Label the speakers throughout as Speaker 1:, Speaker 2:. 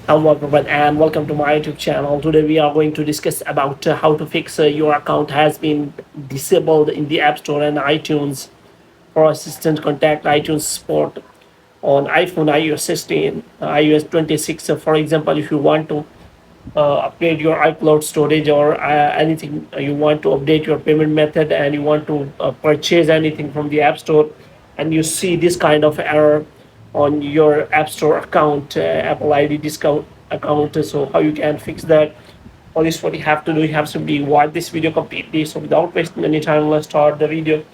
Speaker 1: Hello everyone and welcome to my YouTube channel. Today we are going to discuss about how to fix your account has been disabled in the App Store and iTunes. For assistant, contact iTunes support on iPhone, iOS 16, iOS 26. For example, if you want to upgrade your iCloud storage or anything, you want to update your payment method and you want to purchase anything from the App Store, and you see this kind of error on your App Store account, Apple ID discount account. So how you can fix that? For this, what you have to do, you have to simply watch this video completely. So without wasting any time, let's start the video.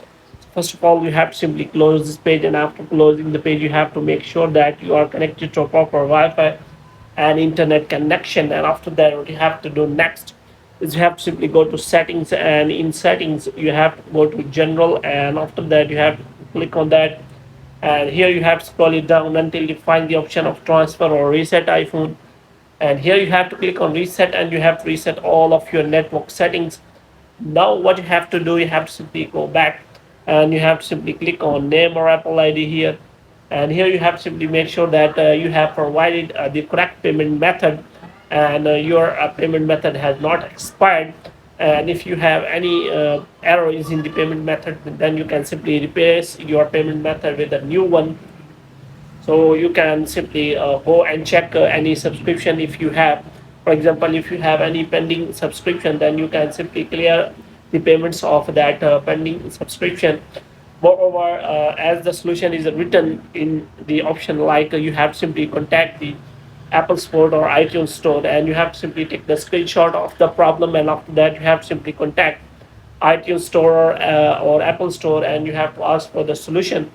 Speaker 1: First of all, you have to simply close this page, and after closing the page, you have to make sure that you are connected to a proper Wi-Fi and internet connection. And after that, what you have to do next is you have to simply go to settings, and in settings you have to go to general, and after that you have to click on that, and here you have to scroll it down until you find the option of transfer or reset iPhone, and here you have to click on reset, and you have to reset all of your network settings. Now what you have to do, you have to simply go back and you have to simply click on name or Apple ID here, and here you have to simply make sure that you have provided the correct payment method, and your payment method has not expired. And if you have any errors in the payment method, then you can simply replace your payment method with a new one. So you can simply go and check any subscription if you have. For example, if you have any pending subscription, then you can simply clear the payments of that pending subscription. Moreover, as the solution is written in the option, like you have simply contact the Apple Store or iTunes Store, and you have to simply take the screenshot of the problem, and after that you have to simply contact iTunes Store or Apple Store, and you have to ask for the solution.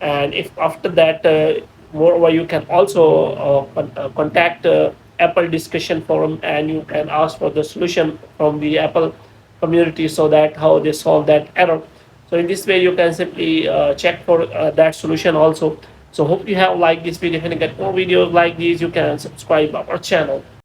Speaker 1: And if after that, moreover, you can also contact Apple discussion forum, and you can ask for the solution from the Apple community, so that how they solve that error. So in this way you can simply check for that solution also. So hope you have liked this video. If you get more videos like these, you can subscribe our channel.